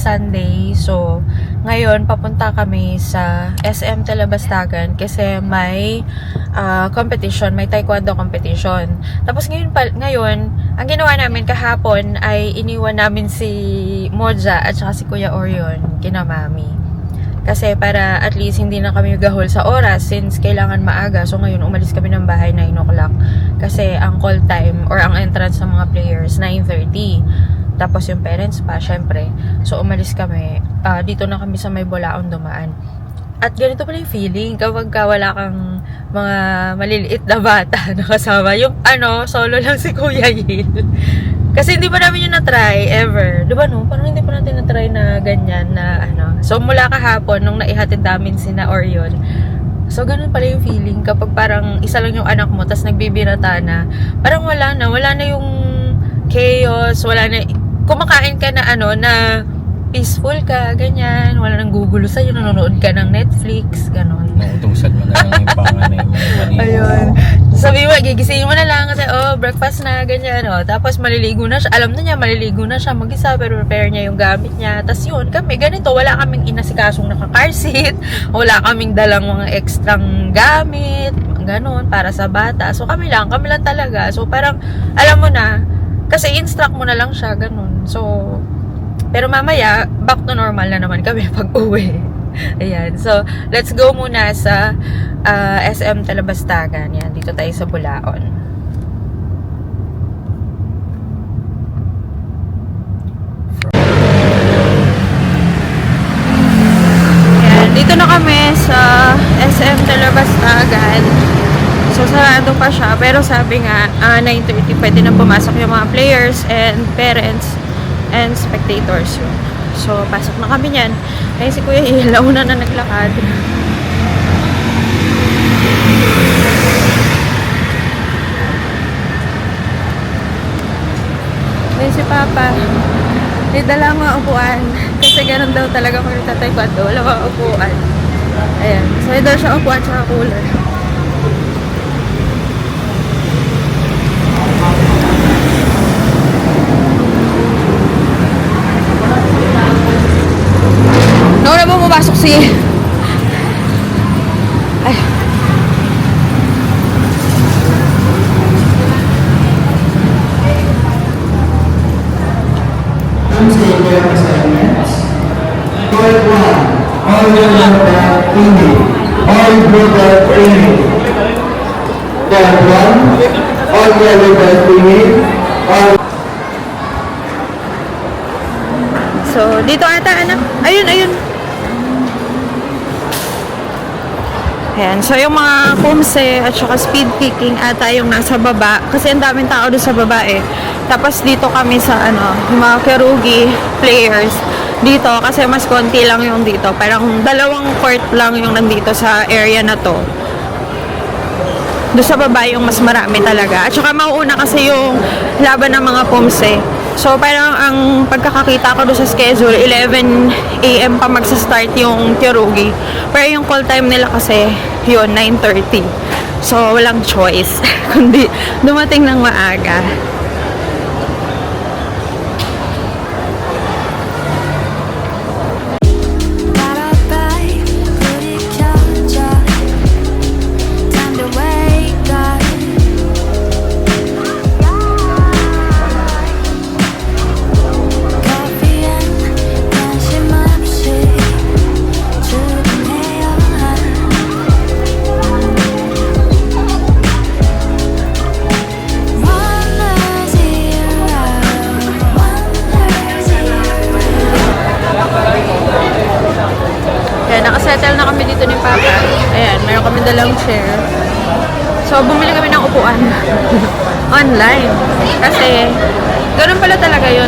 Sunday. So, ngayon, papunta kami sa SM Talabastagan kasi may competition, may taekwondo competition. Tapos ngayon, ang ginawa namin kahapon ay iniwan namin si Moja at saka si Kuya Orion kina Mami. Kasi para at least hindi na kami gahol sa oras since kailangan maaga. So ngayon, umalis kami ng bahay 9 o'clock. Kasi ang call time or ang entrance ng mga players 9:30. Tapos yung parents pa, syempre. So, umalis kami. Dito na kami sa may Bulaon dumaan. At ganito pala yung feeling kapag wala kang mga maliliit na bata na kasama. Yung solo lang si Kuya Yil. Kasi hindi pa namin yung na-try ever. Diba no? Parang hindi pa natin na-try na ganyan na So, mula kahapon, nung naihatid namin sina Orion. So, ganun pala yung feeling kapag parang isa lang yung anak mo, tas nagbibirata na. Parang wala na yung chaos, wala na, kumakain ka na na peaceful ka, ganyan, wala nang gugulo sa'yo, nanonood ka ng Netflix, ganon. Nautusan mo na lang yung panganay mo. Ayun. Sabi mo, gigisingin mo na lang kasi, breakfast na, ganyan, Tapos maliligo na siya, alam na niya, maliligo na siya, mag-isa, pero prepare niya yung gamit niya. Tapos yun, kami, ganito, wala kaming inasikasong naka-car seat, wala kaming dalang mga ekstrang gamit, ganon, para sa bata. So kami lang talaga. So parang, alam mo na, kasi instruct mo na lang siya, ganun. So, pero mamaya, back to normal na naman kami pag uwi. Ayan. So, let's go muna sa SM Talabastagan. Yan, dito tayo sa Bulaon. Ayan, dito na kami sa SM Talabastagan. So, sarado pa siya. Pero sabi nga, 9:30 pwede na pumasok yung mga players and parents and spectators. So, pasok na kami niyan. Kaya si Kuya Ilauna na naglakad. Then si Papa, may dala mga upuan. Kasi ganun daw talaga kung nagtataekwondo. Wala mga upuan. Ayan. So, may dala siya upuan tsaka cooler. Nauna mo pumasok si... Ay. Point 1. All yellow back training. All blue back training. Point 1. All yellow back training. All... So, dito ata anak. Ayun. Ayan. So, yung mga kumse at saka speed kicking ata yung nasa baba. Kasi ang daming tao doon sa baba eh. Tapos dito kami sa yung mga kerugi players. Dito kasi mas konti lang yung dito. Parang 2 court lang yung nandito sa area na to. Doon sa baba yung mas marami talaga. At saka mauuna kasi yung laban ng mga kumse. So, parang ang pagkakakita ko doon sa schedule, 11 AM pa magsa-start yung kerugi. Pero yung call time nila kasi, yun, 9:30. So, walang choice. Kundi dumating ng maaga. Nakasettle na kami dito ni Papa. Ayan, meron kami dalang chair. So, bumili kami ng upuan. Online. Kasi, ganoon pala talaga yun.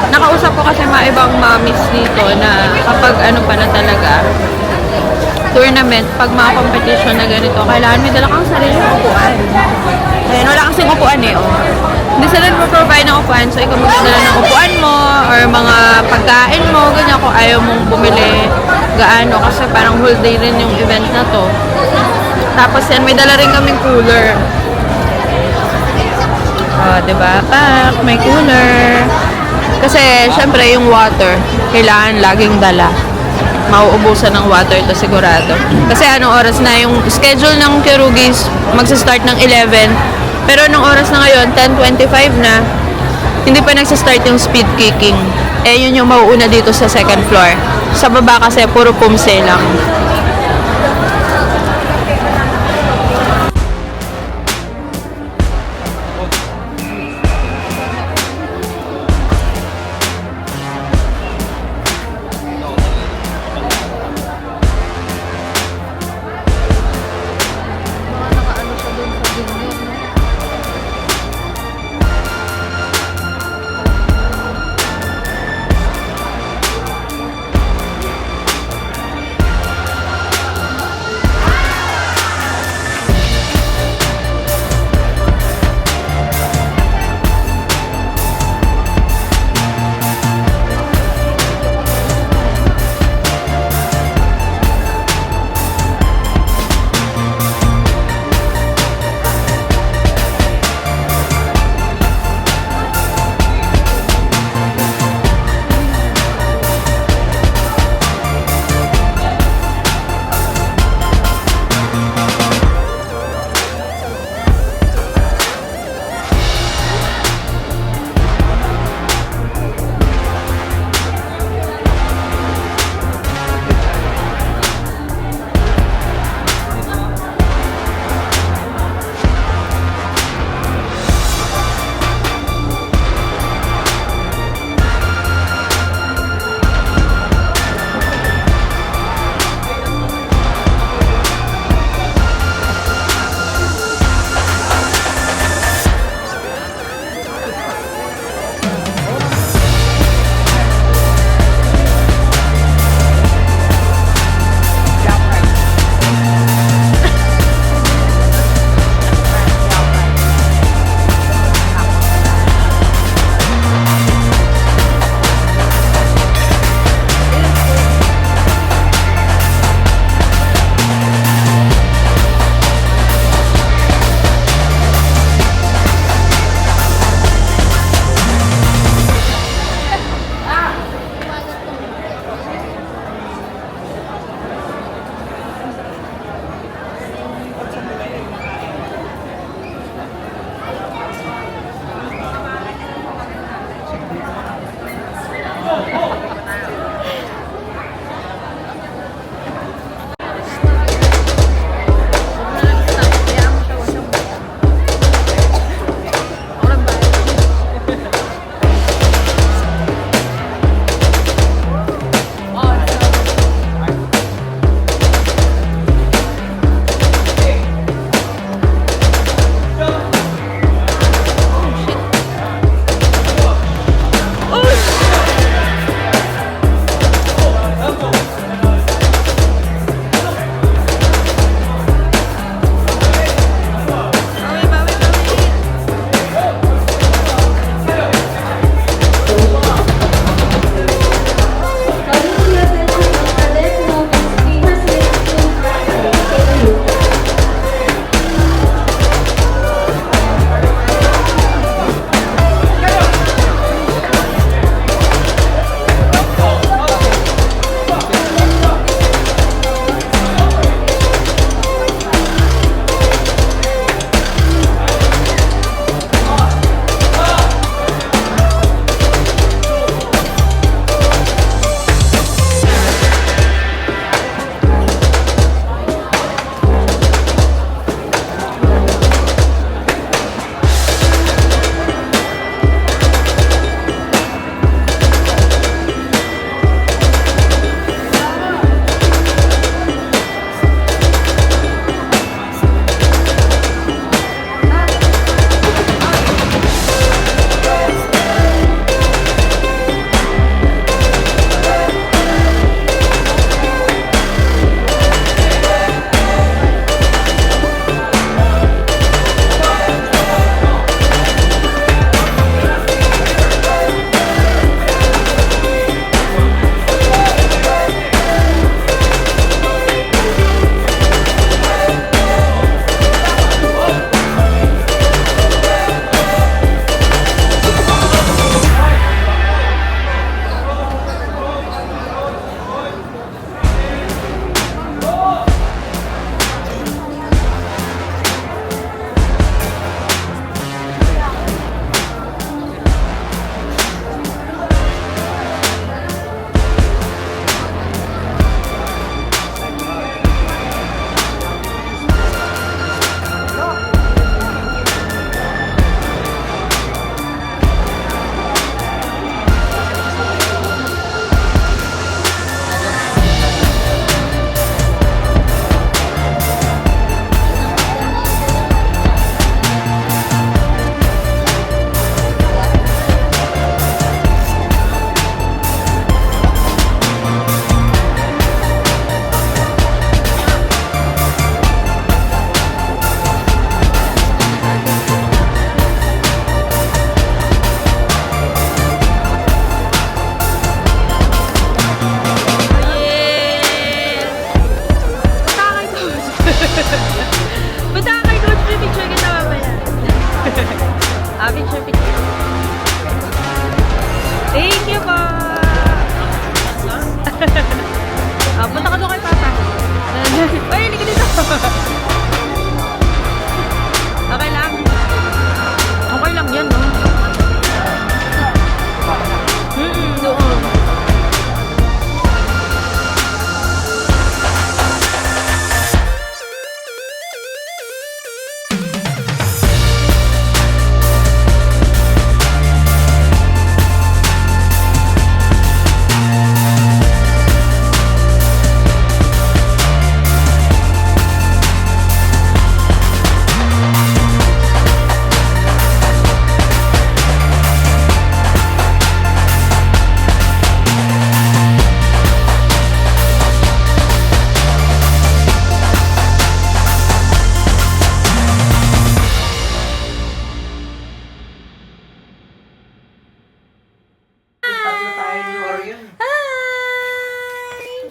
Nakausap ko kasi mga ibang mommies dito na kapag pa na talaga, tournament, pag mga competition na ganito, kailangan may dala kang sarili ng upuan. Ayan, wala kasing upuan eh, Hindi sila nagpo-provide ng upuan, so ikaw magdala ng upuan mo or mga pagkain mo, ganyan kung ayaw mong bumili gaano kasi parang whole day rin yung event na to. Tapos yan, may dala rin kaming cooler. Diba? Pak, may cooler. Kasi, syempre, yung water, kailangan laging dala. Mauubusan ng water to sigurado. Kasi anong oras na yung schedule ng Kirugis, magsa-start ng 11. Pero anong oras na ngayon, 10:25 na, hindi pa nagsa-start yung speed kicking. Eh, yun yung mauuna dito sa second floor. Sa baba kasi, puro pumse lang.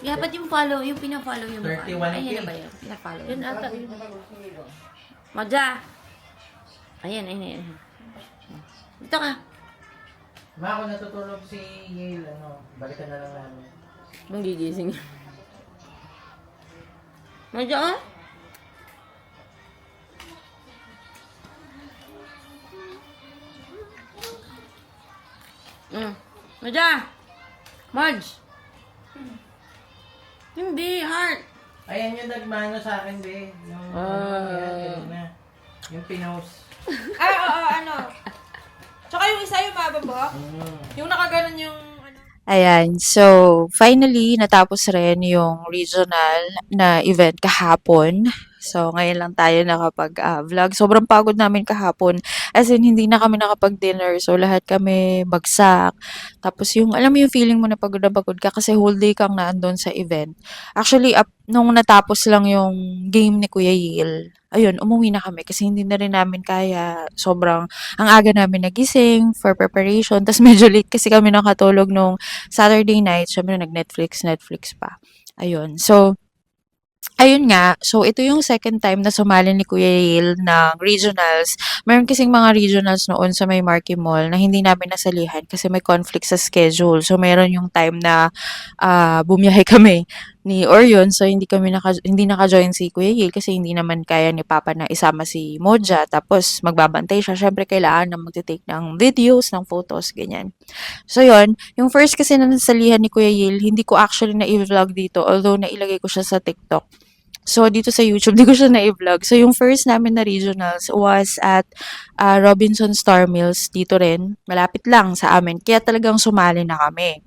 Dapat yung follow, yung pina-follow yung mukha. 31 Ayan K. na ba yun? Pina-follow. Yun ata yun. Madja! Ayan, ayan, ayan. Dito ka. Ma, ako natutulog si Yale, balikan na lang namin. Magigising. Madja, oh? Madja! Marge! Hindi, heart! Ayan yung nagmano sa akin, be. Yung, yan, na. Yung pinost. Tsaka yung isa yung mababa. Yung nakaganon yung ano. Ayan, so finally natapos rin yung regional na event kahapon. So ngayon lang tayo nakapag-vlog. Sobrang pagod namin kahapon. As in, hindi na kami nakapag-dinner. So lahat kami bagsak. Tapos yung, alam mo yung feeling mo na pagod ka kasi whole day kang naandun sa event. Actually, nung natapos lang yung game ni Kuya Yil, ayun, umuwi na kami kasi hindi na rin namin kaya. Sobrang, ang aga namin nagising for preparation. Tapos medyo late kasi kami nakatulog nung Saturday night. Syempre, Netflix pa. Ayun. So, ayun nga. So, ito yung second time na sumali ni Kuya Yale ng regionals. Meron kasing mga regionals noon sa may Marquee Mall na hindi namin nasalihan kasi may conflict sa schedule. So, meron yung time na bumiyahe kami ni Orion. So, hindi naka-join si Kuya Yale kasi hindi naman kaya ni Papa na isama si Moja. Tapos, magbabantay siya. Syempre, kailangan na magte-take ng videos, ng photos, ganyan. So, yun. Yung first kasi na nasalihan ni Kuya Yil, hindi ko actually na-vlog dito. Although, nailagay ko siya sa TikTok. So, dito sa YouTube, di ko siya na-vlog. So, yung first namin na regionals was at Robinson Star Mills dito rin. Malapit lang sa amin. Kaya talagang sumali na kami.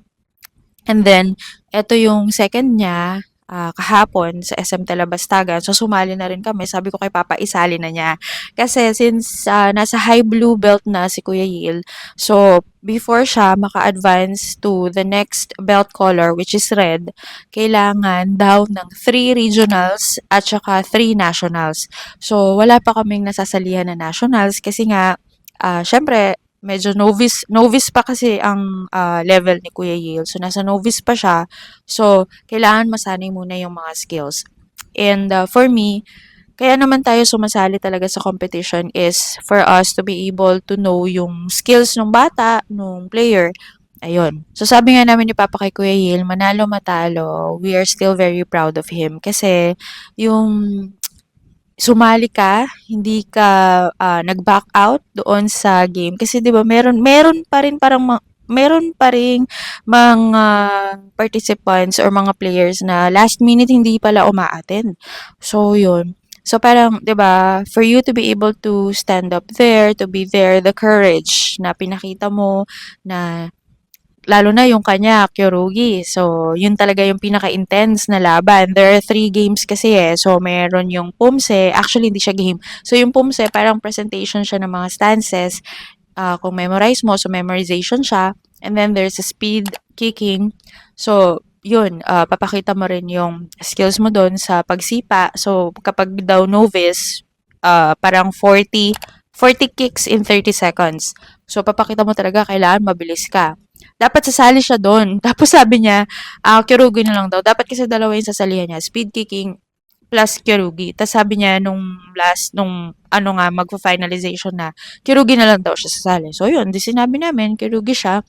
And then, eto yung second niya, kahapon sa SM Talabastagan. So, sumali na rin kami. Sabi ko kay Papa, isali na niya. Kasi since nasa high blue belt na si Kuya Yil, so, before siya maka-advance to the next belt color, which is red, kailangan daw ng 3 regionals at saka 3 nationals. So, wala pa kaming nasasalihan na nationals kasi nga, syempre, medyo novice pa kasi ang level ni Kuya Yale. So, nasa novice pa siya. So, kailangan masanay muna yung mga skills. And for me, kaya naman tayo sumasali talaga sa competition is for us to be able to know yung skills ng bata, ng player. Ayun. So, sabi nga namin ni Papa kay Kuya Yale, manalo matalo, we are still very proud of him. Kasi, yung sumali ka, hindi ka nag-back out doon sa game. Kasi 'di ba meron pa rin meron pa ring mga participants or mga players na last minute hindi pala uma-attend. So, yun. So, parang, 'di ba, for you to be able to stand up there, to be there, the courage na pinakita mo na lalo na yung kanya, Kyorugi. So, yun talaga yung pinaka-intense na laban. There are 3 games kasi eh. So, meron yung Pumse. Actually, hindi siya game. So, yung Pumse, parang presentation siya ng mga stances. Kung memorize mo, so memorization siya. And then, there's a speed kicking. So, yun, papakita mo rin yung skills mo doon sa pagsipa. So, kapag daw novice, parang 40 kicks in 30 seconds. So, papakita mo talaga kailangan mabilis ka. Dapat sasali siya doon. Tapos sabi niya, Kyorugi na lang daw. Dapat kasi dalawa yung sasalihan niya. Speed kicking plus Kyorugi. Tapos sabi niya nung magpa-finalization na, Kyorugi na lang daw siya sasali. So yun, di sinabi namin, Kyorugi siya.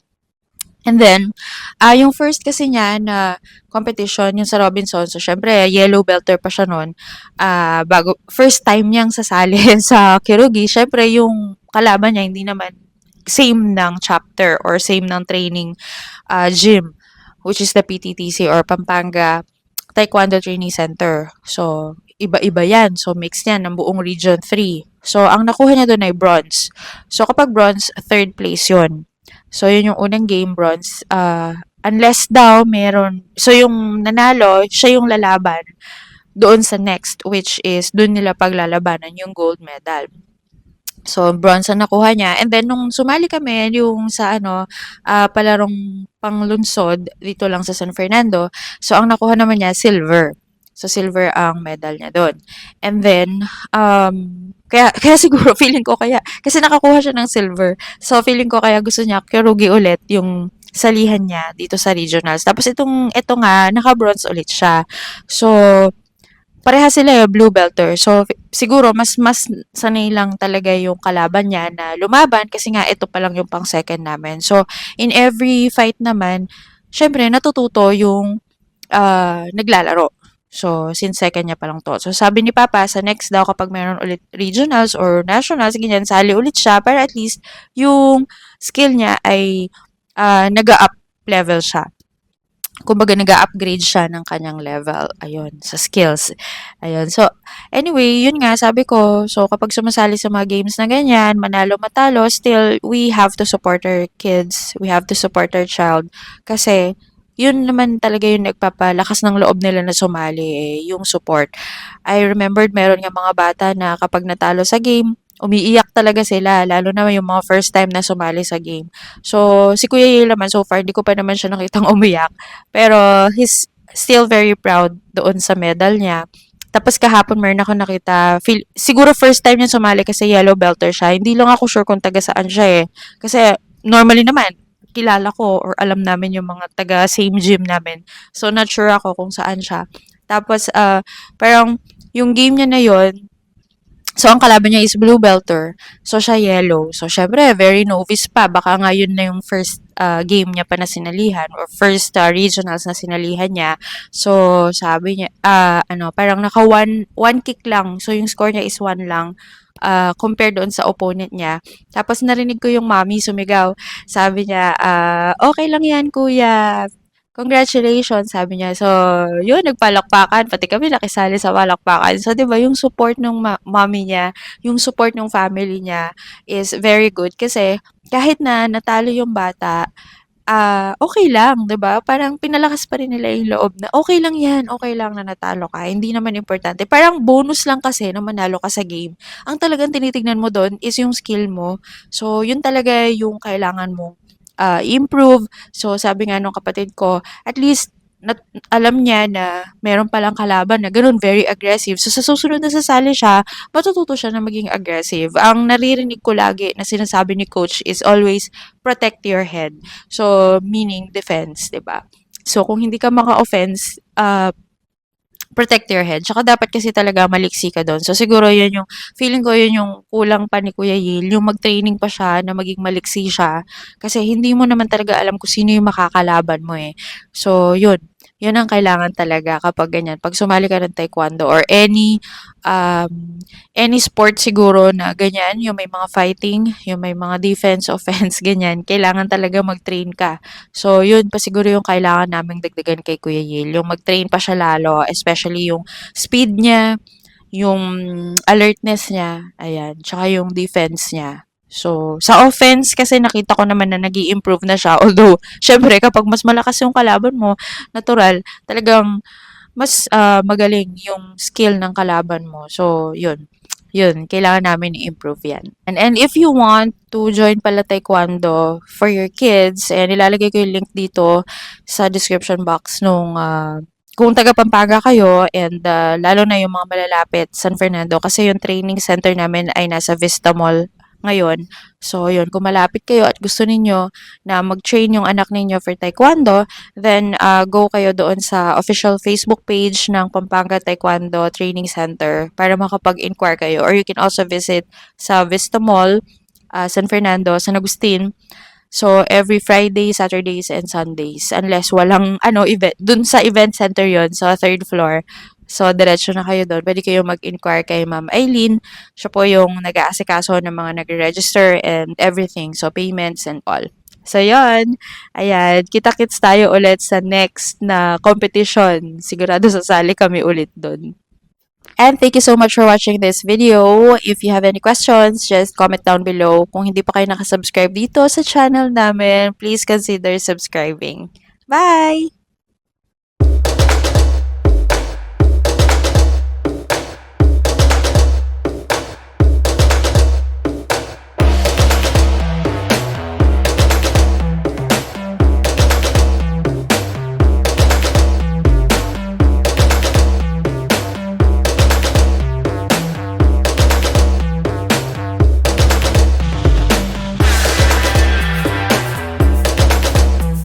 And then, yung first kasi niya na competition, yung sa Robinson, so syempre, yellow belter pa siya noon. First time niyang sasali sa Kyorugi, syempre yung kalaban niya, hindi naman same ng chapter or same ng training gym, which is the PTTC or Pampanga Taekwondo Training Center. So, iba-iba yan. So, mix yan ng buong Region 3. So, ang nakuha niya doon ay bronze. So, kapag bronze, third place yun. So, yun yung unang game, bronze. Unless daw meron, so yung nanalo, siya yung lalaban doon sa next, which is doon nila paglalabanan yung gold medal. So, bronze ang nakuha niya. And then, nung sumali kami, yung sa palarong panglunsod, dito lang sa San Fernando, so, ang nakuha naman niya, silver. So, silver ang medal niya doon. And then, Kaya siguro feeling ko kaya kasi nakakuha siya ng silver. So feeling ko kaya gusto niya Kyorugi ulit yung salihan niya dito sa regionals. Tapos ito nga naka-bronze ulit siya. So pareha sila yung blue belter. So siguro mas sanay lang talaga yung kalaban niya na lumaban kasi nga ito pa lang yung pang second namin. So in every fight naman, syempre natututo yung naglalaro. So, since second niya pa lang to. So, sabi ni Papa, sa next daw kapag meron ulit regionals or nationals, ganyan, sali ulit siya para at least yung skill niya ay nag-up level siya. Kumbaga, nag-upgrade siya ng kanyang level. Ayun, sa skills. Ayun. So, anyway, yun nga, sabi ko, so kapag sumasali sa mga games na ganyan, manalo, matalo, still, we have to support our kids. We have to support our child. Kasi, yun naman talaga yung nagpapalakas ng loob nila na sumali, yung support. I remembered meron nga mga bata na kapag natalo sa game, umiiyak talaga sila, lalo na yung mga first time na sumali sa game. So, si Kuya Yale naman, so far, di ko pa naman siya nakitang umiyak. Pero, he's still very proud doon sa medal niya. Tapos kahapon meron ako nakita, siguro first time niya sumali kasi yellow belter siya. Hindi lang ako sure kung taga saan siya eh. Kasi normally naman, kilala ko or alam namin yung mga taga same gym namin. So, not sure ako kung saan siya. Tapos, parang yung game niya na yon. So, ang kalaban niya is blue belter. So, siya yellow. So, syempre, very novice pa. Baka nga yun na yung first game niya pa na sinalihan or first regionals na sinalihan niya. So, sabi niya, parang naka one kick lang. So, yung score niya is 1 lang. Compared doon sa opponent niya. Tapos, narinig ko yung mommy sumigaw. Sabi niya, okay lang yan, kuya. Congratulations, sabi niya. So, yun, nagpalakpakan. Pati kami nakisali sa palakpakan. So, di ba, yung support ng mommy niya, yung support ng family niya is very good. Kasi, kahit na natalo yung bata, okay lang, 'di ba? Parang pinalakas pa rin nila yung loob na okay lang 'yan, okay lang na natalo ka, hindi naman importante. Parang bonus lang kasi na manalo ka sa game. Ang talagang tinitignan mo do'n is yung skill mo. So, yun talaga yung kailangan mong improve. So, sabi nga nung kapatid ko, at least alam niya na meron palang kalaban na gano'n, very aggressive. So, sa susunod na sasali siya, matututo siya na maging aggressive. Ang naririnig ko lagi na sinasabi ni coach is always protect your head. So, meaning defense, 'di ba? So, kung hindi ka maka-offense, protect your head. Tsaka dapat kasi talaga maliksi ka do'n. So, siguro yun yung feeling ko yun yung kulang pa ni Kuya Yale, yung mag-training pa siya na maging maliksi siya. Kasi hindi mo naman talaga alam kung sino yung makakalaban mo eh. So, yun. Yun ang kailangan talaga kapag ganyan. Pag sumali ka ng taekwondo or any sport siguro na ganyan, yung may mga fighting, yung may mga defense, offense, ganyan, kailangan talaga mag-train ka. So, yun pa siguro yung kailangan naming dagdagan kay Kuya Yale. Yung mag-train pa siya lalo, especially yung speed niya, yung alertness niya, ayan, tsaka yung defense niya. So, sa offense kasi nakita ko naman na nag-i-improve na siya. Although, syempre kapag mas malakas yung kalaban mo, natural, talagang mas magaling yung skill ng kalaban mo. So, yun. Yun, kailangan namin i-improve yan. And if you want to join pala taekwondo for your kids, ayan, ilalagay ko yung link dito sa description box nung kung taga Pampanga kayo and lalo na yung mga malalapit, San Fernando, kasi yung training center namin ay nasa Vista Mall ngayon. So, yun, kung malapit kayo at gusto ninyo na mag-train yung anak ninyo for taekwondo, then go kayo doon sa official Facebook page ng Pampanga Taekwondo Training Center para makapag-inquire kayo. Or you can also visit sa Vista Mall, San Fernando, San Agustin. So, every Friday, Saturdays, and Sundays. Unless walang event. Dun sa event center yon sa third floor. So, diretso na kayo doon. Pwede kayo mag-inquire kay Ma'am Eileen. Siya po yung nag-aasikaso ng mga nagre-register and everything. So, payments and all. So, yon. Ayan. Kita-kits tayo ulit sa next na competition. Sigurado sasali kami ulit doon. And thank you so much for watching this video. If you have any questions, just comment down below. Kung hindi pa kayo nakasubscribe dito sa channel namin, please consider subscribing. Bye!